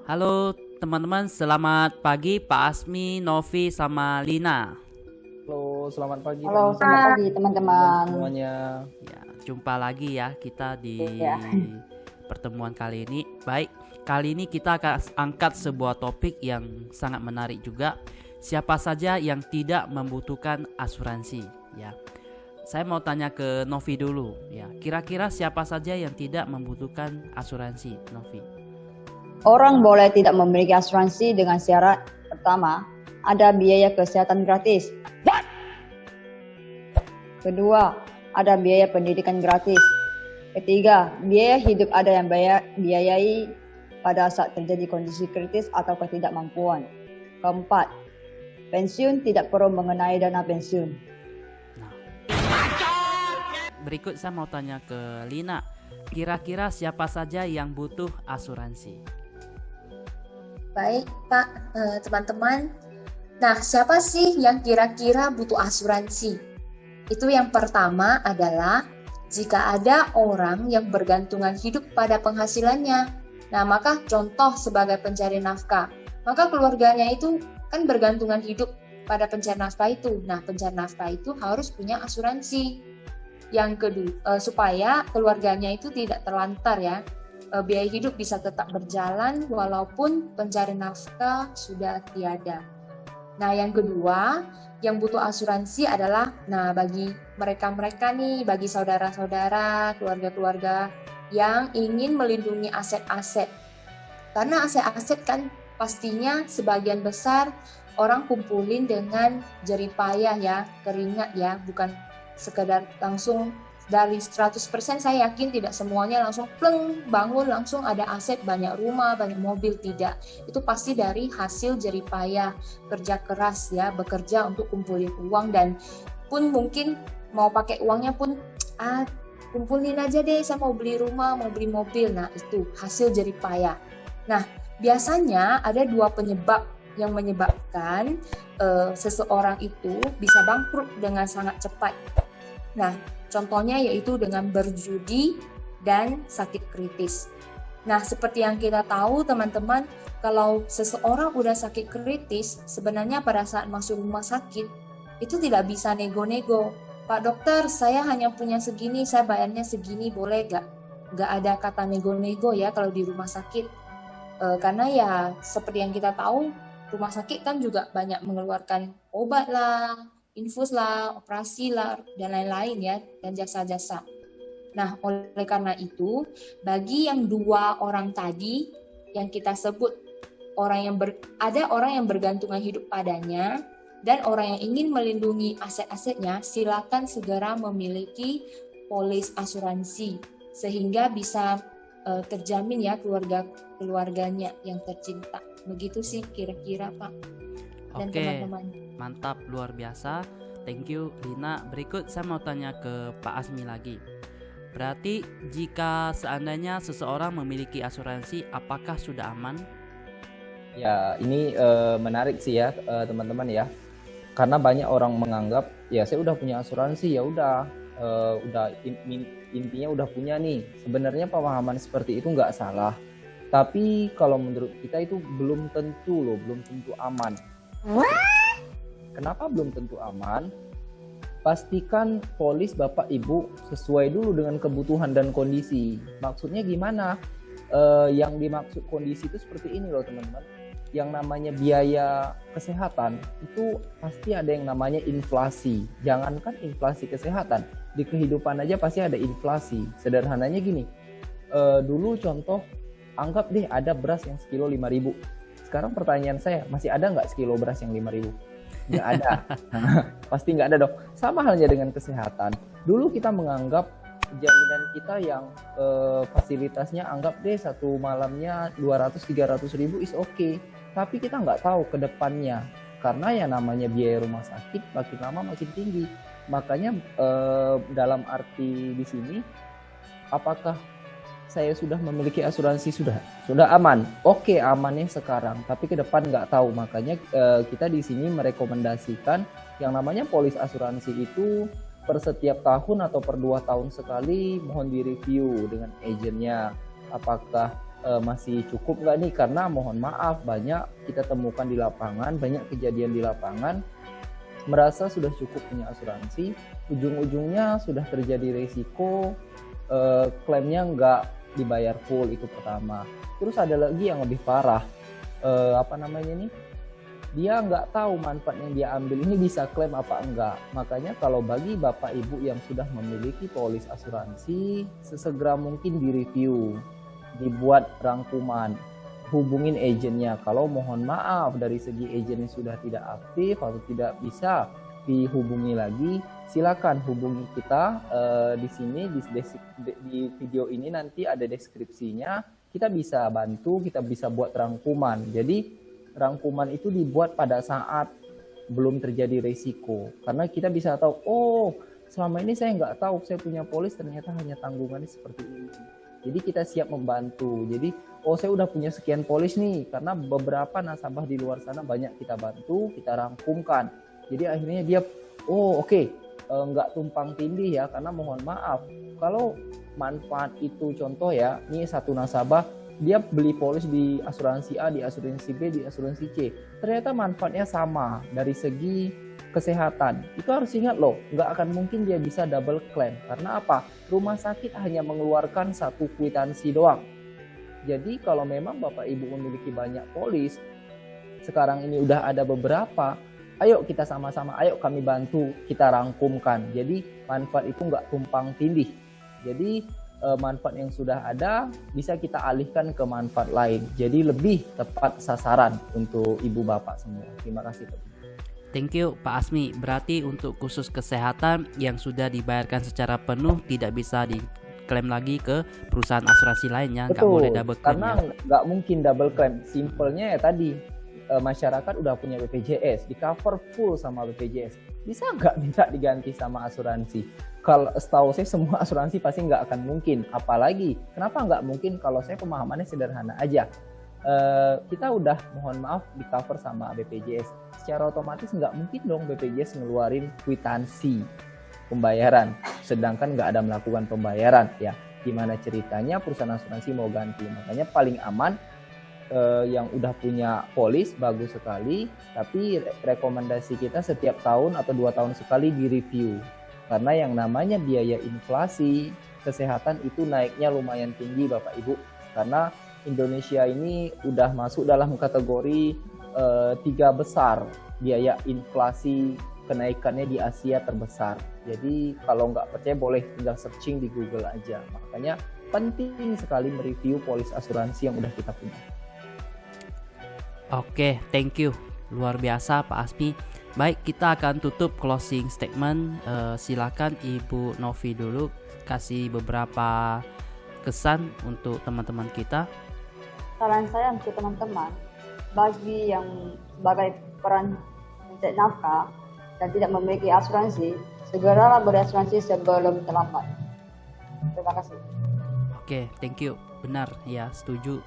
Halo teman-teman, selamat pagi Pak Asmi, Novi, sama Lina. Halo, selamat pagi Halo, teman-teman selamat pagi teman-teman. semuanya. Ya, jumpa lagi ya kita di Ya. pertemuan kali ini. Baik, kali ini kita akan angkat sebuah topik yang sangat menarik juga. Siapa saja yang tidak membutuhkan asuransi? Ya, saya mau tanya ke Novi dulu. Ya, kira-kira siapa saja yang tidak membutuhkan asuransi, Novi? Orang boleh tidak memiliki asuransi dengan syarat pertama, ada biaya kesehatan gratis. Kedua, ada biaya pendidikan gratis. Ketiga, biaya hidup ada yang biayai pada saat terjadi kondisi kritis atau ketidakmampuan. Keempat, pensiun tidak perlu mengenai dana pensiun. Berikut saya mau tanya ke Lina. Kira-kira siapa saja yang butuh asuransi? Baik, Pak, teman-teman. Nah, siapa sih yang kira-kira butuh asuransi? Itu yang pertama adalah jika ada orang yang bergantungan hidup pada penghasilannya. Nah, maka contoh sebagai pencari nafkah. Maka keluarganya itu kan bergantungan hidup pada pencari nafkah itu. Nah, pencari nafkah itu harus punya asuransi. Yang kedua, supaya keluarganya itu tidak terlantar ya. Biaya hidup bisa tetap berjalan walaupun pencari nafkah sudah tiada. Nah, yang kedua, yang butuh asuransi adalah, bagi mereka-mereka nih, bagi saudara-saudara, keluarga-keluarga yang ingin melindungi aset-aset. Karena aset-aset kan pastinya sebagian besar orang kumpulin dengan jerih payah ya, keringat ya, bukan sekedar langsung dari 100% saya yakin tidak semuanya langsung pleng bangun langsung ada aset banyak rumah banyak mobil, tidak. Itu pasti dari hasil jerih payah kerja keras ya, bekerja untuk kumpulin uang, dan pun mungkin mau pakai uangnya pun kumpulin aja deh, saya mau beli rumah, mau beli mobil. Nah, itu hasil jerih payah. Nah, biasanya ada dua penyebab yang menyebabkan seseorang itu bisa bangkrut dengan sangat cepat. Nah, contohnya yaitu dengan berjudi dan sakit kritis. Nah, seperti yang kita tahu teman-teman, kalau seseorang udah sakit kritis, sebenarnya pada saat masuk rumah sakit, itu tidak bisa nego-nego. Pak dokter, saya hanya punya segini, saya bayarnya segini, boleh gak? Gak ada kata nego-nego ya kalau di rumah sakit. Karena ya seperti yang kita tahu, rumah sakit kan juga banyak mengeluarkan obat lah, infus lah, operasi lah, dan lain-lain ya, dan jasa-jasa. Nah, oleh karena itu, bagi yang dua orang tadi, yang kita sebut ada orang yang bergantungan hidup padanya, dan orang yang ingin melindungi aset-asetnya, silakan segera memiliki polis asuransi, sehingga bisa terjamin ya keluarganya yang tercinta. Begitu sih kira-kira Pak dan teman-teman. Mantap, luar biasa. Thank you Lina. Berikut saya mau tanya ke Pak Asmi lagi. Berarti jika seandainya seseorang memiliki asuransi, apakah sudah aman? Ya, ini menarik sih ya teman-teman ya. Karena banyak orang menganggap ya saya udah punya asuransi, ya udah intinya udah punya nih. Sebenarnya pemahaman seperti itu nggak salah. Tapi kalau menurut kita itu belum tentu aman. Kenapa belum tentu aman? Pastikan polis Bapak Ibu sesuai dulu dengan kebutuhan dan kondisi. Maksudnya gimana? Yang dimaksud kondisi itu seperti ini loh teman-teman. Yang namanya biaya kesehatan itu pasti ada yang namanya inflasi. Jangankan inflasi kesehatan, di kehidupan aja pasti ada inflasi. Sederhananya gini, dulu contoh, anggap deh ada beras yang sekilo 5.000. Sekarang pertanyaan saya, masih ada nggak sekilo beras yang 5.000? Nggak ada. Pasti nggak ada dong. Sama halnya dengan kesehatan. Dulu kita menganggap jaminan kita yang fasilitasnya anggap deh satu malamnya 200-300 ribu is okay. Tapi kita nggak tahu ke depannya. Karena yang namanya biaya rumah sakit makin lama makin tinggi. Makanya dalam arti di sini, apakah saya sudah memiliki asuransi? Sudah aman. Oke, amannya sekarang, tapi ke depan nggak tahu. Makanya kita di sini merekomendasikan yang namanya polis asuransi itu per setiap tahun atau per 2 tahun sekali mohon direview dengan agennya. Apakah masih cukup nggak nih, karena mohon maaf banyak kita temukan di lapangan, banyak kejadian di lapangan merasa sudah cukup punya asuransi, ujung-ujungnya sudah terjadi resiko, klaimnya nggak dibayar full, itu pertama. Terus ada lagi yang lebih parah, dia nggak tahu manfaat yang dia ambil ini bisa klaim apa enggak. Makanya kalau bagi bapak ibu yang sudah memiliki polis asuransi, sesegera mungkin direview, dibuat rangkuman, hubungin agennya. Kalau mohon maaf dari segi agennya sudah tidak aktif atau tidak bisa dihubungi lagi, silakan hubungi kita di sini di video ini nanti ada deskripsinya. Kita bisa bantu, kita bisa buat rangkuman. Jadi rangkuman itu dibuat pada saat belum terjadi resiko, karena kita bisa tahu, oh selama ini saya nggak tahu saya punya polis, ternyata hanya tanggungannya seperti ini. Jadi kita siap membantu. Jadi oh saya udah punya sekian polis nih, karena beberapa nasabah di luar sana banyak kita bantu, kita rangkumkan. Jadi akhirnya dia nggak tumpang tindih ya, karena mohon maaf kalau manfaat itu contoh ya, nih satu nasabah dia beli polis di asuransi A, di asuransi B, di asuransi C, ternyata manfaatnya sama dari segi kesehatan. Itu harus ingat loh, nggak akan mungkin dia bisa double claim. Karena apa? Rumah sakit hanya mengeluarkan satu kwitansi doang. Jadi kalau memang Bapak Ibu memiliki banyak polis, sekarang ini udah ada beberapa, ayo kita sama-sama, ayo kami bantu, kita rangkumkan. Jadi manfaat itu nggak tumpang tindih. Jadi manfaat yang sudah ada bisa kita alihkan ke manfaat lain. Jadi lebih tepat sasaran untuk ibu bapak semua. Terima kasih. Thank you Pak Asmi. Berarti untuk khusus kesehatan yang sudah dibayarkan secara penuh tidak bisa diklaim lagi ke perusahaan asuransi lainnya. Nggak boleh double claim. Karena nggak mungkin double claim. Simpelnya ya tadi, masyarakat udah punya BPJS, di cover full sama BPJS. Bisa nggak minta diganti sama asuransi? Kalau setahu saya semua asuransi pasti nggak akan mungkin. Apalagi kenapa nggak mungkin? Kalau saya pemahamannya sederhana aja. Kita udah mohon maaf di cover sama BPJS, secara otomatis nggak mungkin dong BPJS ngeluarin kwitansi pembayaran sedangkan nggak ada melakukan pembayaran. Ya gimana ceritanya perusahaan asuransi mau ganti? Makanya paling aman yang udah punya polis bagus sekali, tapi rekomendasi kita setiap tahun atau 2 tahun sekali direview, karena yang namanya biaya inflasi kesehatan itu naiknya lumayan tinggi Bapak Ibu, karena Indonesia ini udah masuk dalam kategori 3 besar biaya inflasi kenaikannya di Asia terbesar. Jadi kalau nggak percaya boleh tinggal searching di Google aja. Makanya penting sekali mereview polis asuransi yang udah kita punya. Oke, thank you. Luar biasa Pak Asmi. Baik, kita akan tutup closing statement. Silakan Ibu Novi dulu kasih beberapa kesan untuk teman-teman kita. Saran saya untuk teman-teman, bagi yang sebagai peran mencari nafkah dan tidak memiliki asuransi, segeralah berasuransi sebelum terlambat. Terima kasih. Oke, thank you. Benar, ya setuju.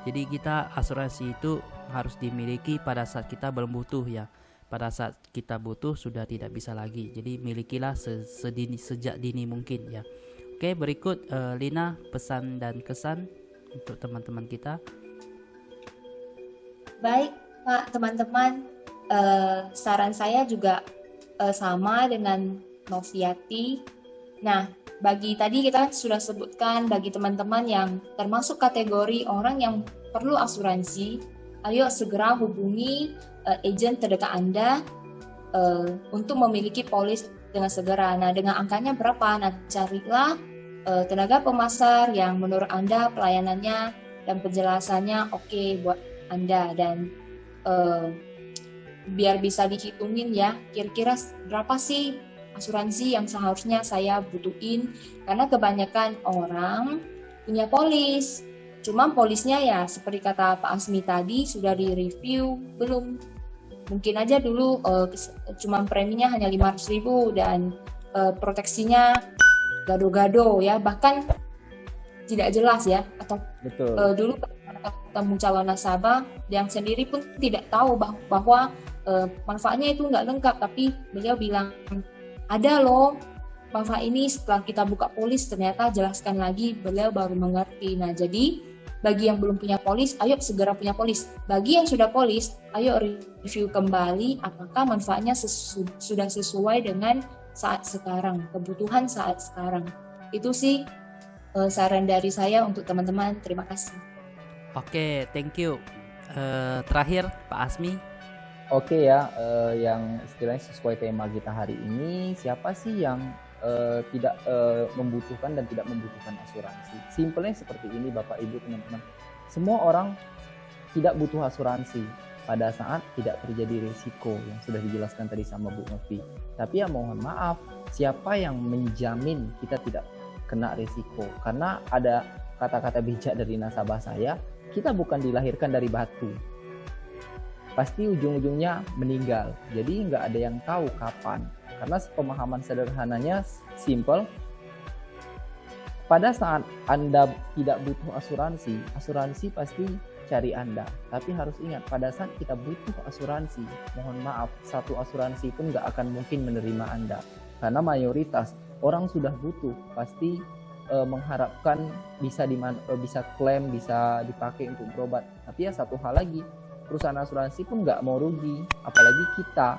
Jadi kita asuransi itu harus dimiliki pada saat kita belum butuh ya. Pada saat kita butuh sudah tidak bisa lagi. Jadi milikilah sejak dini mungkin ya. Oke, berikut Lina, pesan dan kesan untuk teman-teman kita. Baik Pak, teman-teman, saran saya juga sama dengan Noviati. Nah, bagi tadi kita sudah sebutkan bagi teman-teman yang termasuk kategori orang yang perlu asuransi, ayo segera hubungi agen terdekat Anda untuk memiliki polis dengan segera. Nah, dengan angkanya berapa? Nah, carilah tenaga pemasar yang menurut Anda pelayanannya dan penjelasannya oke buat Anda, dan biar bisa dihitungin ya, kira-kira berapa sih asuransi yang seharusnya saya butuhin, karena kebanyakan orang punya polis, cuma polisnya ya seperti kata Pak Asmi tadi sudah direview belum, mungkin aja dulu cuma preminya hanya 500.000 dan proteksinya gado-gado ya, bahkan tidak jelas ya, atau dulu ketemu calon nasabah yang sendiri pun tidak tahu bahwa manfaatnya itu nggak lengkap, tapi beliau bilang ada loh manfaat ini, setelah kita buka polis ternyata jelaskan lagi, beliau baru mengerti. Nah, jadi Bagi yang belum punya polis, ayo segera punya polis. Bagi yang sudah polis, ayo review kembali apakah manfaatnya sudah sesuai dengan saat sekarang, kebutuhan saat sekarang. Itu sih saran dari saya untuk teman-teman. Terima kasih. Oke, thank you. Terakhir Pak Asmi. Oke ya, yang istilahnya sesuai tema kita hari ini, siapa sih yang tidak membutuhkan dan tidak membutuhkan asuransi? Simpelnya seperti ini Bapak Ibu teman-teman. Semua orang tidak butuh asuransi pada saat tidak terjadi risiko yang sudah dijelaskan tadi sama Bu Novi. Tapi ya mohon maaf, siapa yang menjamin kita tidak kena risiko? Karena ada kata-kata bijak dari nasabah saya, kita bukan dilahirkan dari batu. Pasti ujung-ujungnya meninggal. Jadi nggak ada yang tahu kapan. Karena pemahaman sederhananya simple. Pada saat Anda tidak butuh asuransi, asuransi pasti cari Anda. Tapi harus ingat, pada saat kita butuh asuransi, mohon maaf, satu asuransi pun nggak akan mungkin menerima Anda. Karena mayoritas orang sudah butuh, pasti mengharapkan bisa klaim, bisa dipakai untuk berobat. Tapi ya satu hal lagi, perusahaan asuransi pun nggak mau rugi, apalagi kita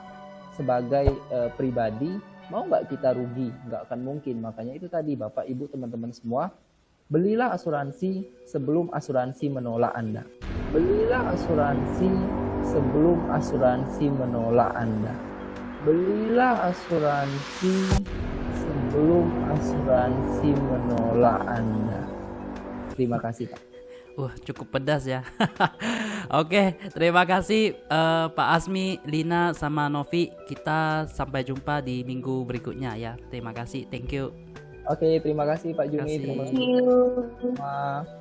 sebagai pribadi mau nggak kita rugi, nggak akan mungkin. Makanya itu tadi Bapak Ibu teman-teman semua, belilah asuransi sebelum asuransi menolak Anda. Belilah asuransi sebelum asuransi menolak Anda. Belilah asuransi sebelum asuransi menolak Anda. Terima kasih Pak. Cukup pedas ya. Oke, terima kasih Pak Asmi, Lina, sama Novi. Kita sampai jumpa di minggu berikutnya ya. Terima kasih, thank you. Oke, terima kasih Pak Juni. Terima kasih. Terima kasih.